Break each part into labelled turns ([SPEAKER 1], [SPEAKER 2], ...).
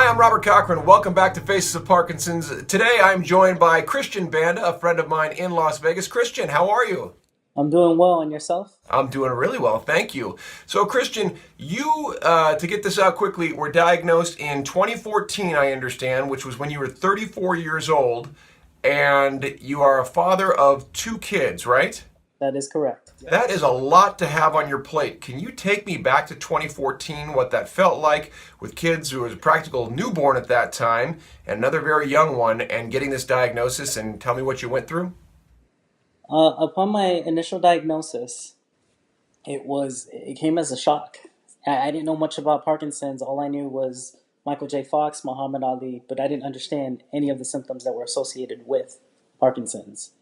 [SPEAKER 1] Hi, I'm Robert Cochran. Welcome back to Faces of Parkinson's. Today I'm joined by Christian Banda, a friend of mine in Las Vegas. Christian, how are you?
[SPEAKER 2] I'm doing well, and yourself?
[SPEAKER 1] I'm doing really well, thank you. So, Christian, you, to get this out quickly, were diagnosed in 2014, I understand, which was when you were 34 years old, and you are a father of two kids, right?
[SPEAKER 2] That is correct.
[SPEAKER 1] That is
[SPEAKER 2] Yes.
[SPEAKER 1] a lot to have on your plate. Can you take me back to 2014, what that felt like with kids who was a practical newborn at that time and another very young one, and getting this diagnosis, and tell me what you went through?
[SPEAKER 2] Upon my initial diagnosis, it came as a shock. I didn't know much about Parkinson's. All I knew was Michael J. Fox, Muhammad Ali, but I didn't understand any of the symptoms that were associated with Parkinson's.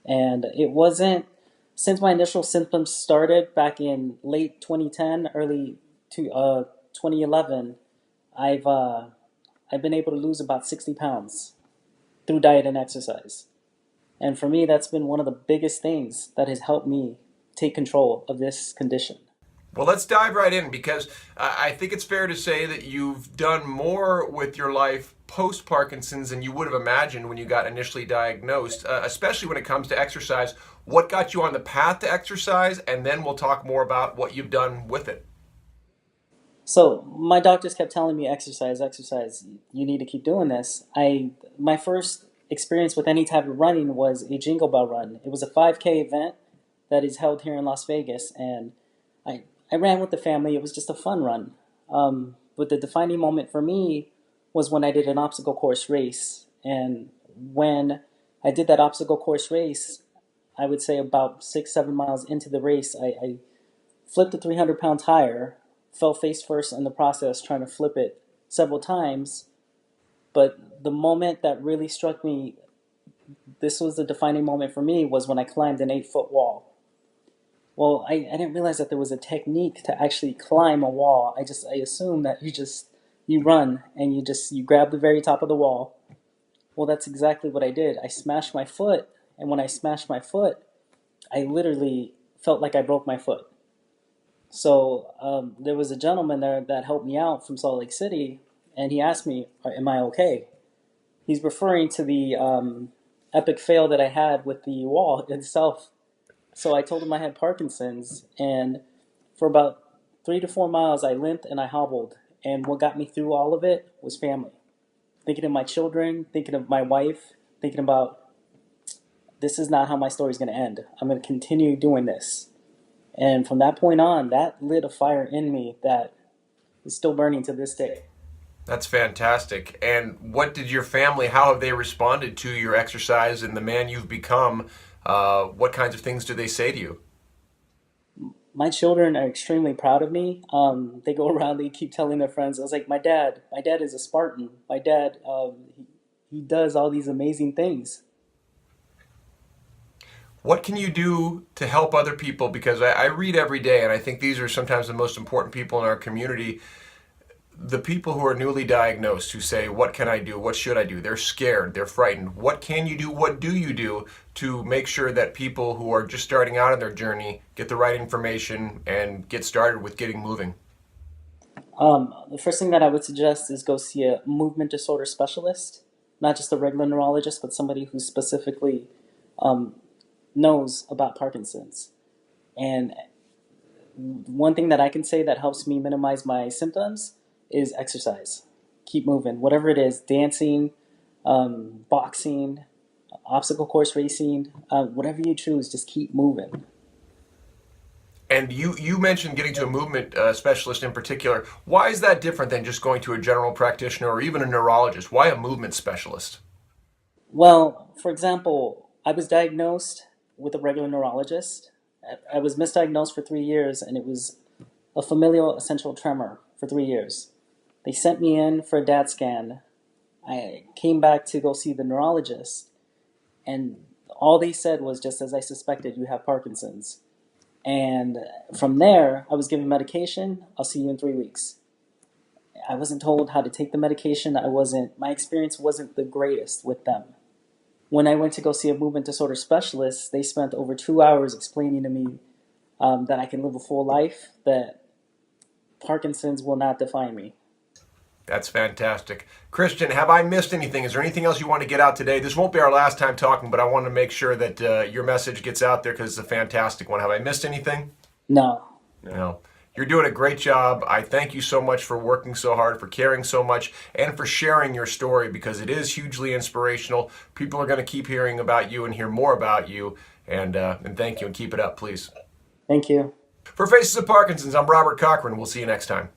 [SPEAKER 2] And it wasn't since my initial symptoms started back in late 2010, early 2011. I've uh, I've been able to lose about 60 pounds through diet and exercise. And for me, that's been one of the biggest things that has helped me take control of this condition.
[SPEAKER 1] Well, let's dive right in because I think it's fair to say that you've done more with your life post Parkinson's than you would have imagined when you got initially diagnosed, especially when it comes to exercise. What got you on the path to exercise? And then we'll talk more about what you've done with it.
[SPEAKER 2] So my doctors kept telling me exercise, exercise. You need to keep doing this. My first experience with any type of running was a Jingle Bell Run. It was a 5K event that is held here in Las Vegas, and I ran with the family. It was just a fun run. But the defining moment for me was when I did an obstacle course race, and when I did that obstacle course race, I would say about 6, 7 miles into the race, I flipped a 300-pound tire, fell face first in the process, trying to flip it several times. But the moment that really struck me, this was the defining moment for me, was when I climbed an 8-foot wall. Well, I didn't realize that there was a technique to actually climb a wall. I assumed that you run and you grab the very top of the wall. Well, that's exactly what I did. I smashed my foot, and when I smashed my foot, I literally felt like I broke my foot. So there was a gentleman there that helped me out from Salt Lake City, and he asked me, "Am I okay?" He's referring to the epic fail that I had with the wall itself. So I told him I had Parkinson's, and for about 3 to 4 miles, I limped and I hobbled. And what got me through all of it was family. Thinking of my children, thinking of my wife, thinking about this is not how my story's going to end. I'm going to continue doing this. And from that point on, that lit a fire in me that is still burning to this day.
[SPEAKER 1] That's fantastic. And what did your family, how have they responded to your exercise and the man you've become? What kinds of things do they say to you?
[SPEAKER 2] My children are extremely proud of me. They go around, they keep telling their friends. I was like, my dad is a Spartan. My dad, he does all these amazing things.
[SPEAKER 1] What can you do to help other people? Because I read every day, and I think these are sometimes the most important people in our community. The people who are newly diagnosed who say, "What can I do? What should I do?" They're scared, they're frightened. What can you do? What do you do to make sure that people who are just starting out on their journey get the right information and get started with getting moving?
[SPEAKER 2] The first thing that I would suggest is go see a movement disorder specialist, not just a regular neurologist, but somebody who specifically um, knows about Parkinson's. And one thing that I can say that helps me minimize my symptoms is exercise. Keep moving, whatever it is, dancing, boxing, obstacle course racing, whatever you choose, just keep moving.
[SPEAKER 1] And you mentioned getting to a movement specialist in particular. Why is that different than just going to a general practitioner or even a neurologist? Why a movement specialist?
[SPEAKER 2] Well, for example, I was diagnosed with a regular neurologist. I was misdiagnosed for 3 years, and it was a familial essential tremor for 3 years. They sent me in for a DAT scan. I came back to go see the neurologist, and all they said was, just as I suspected, you have Parkinson's. And from there, I was given medication. I'll see you in 3 weeks. I wasn't told how to take the medication. My experience wasn't the greatest with them. When I went to go see a movement disorder specialist, they spent over 2 hours explaining to me that I can live a full life, that Parkinson's will not define me.
[SPEAKER 1] That's fantastic. Christian, have I missed anything? Is there anything else you want to get out today? This won't be our last time talking, but I want to make sure that your message gets out there because it's a fantastic one. Have I missed anything?
[SPEAKER 2] No.
[SPEAKER 1] No. You're doing a great job. I thank you so much for working so hard, for caring so much, and for sharing your story because it is hugely inspirational. People are going to keep hearing about you and hear more about you. And thank you and keep it up, please.
[SPEAKER 2] Thank you.
[SPEAKER 1] For Faces of Parkinson's, I'm Robert Cochran. We'll see you next time.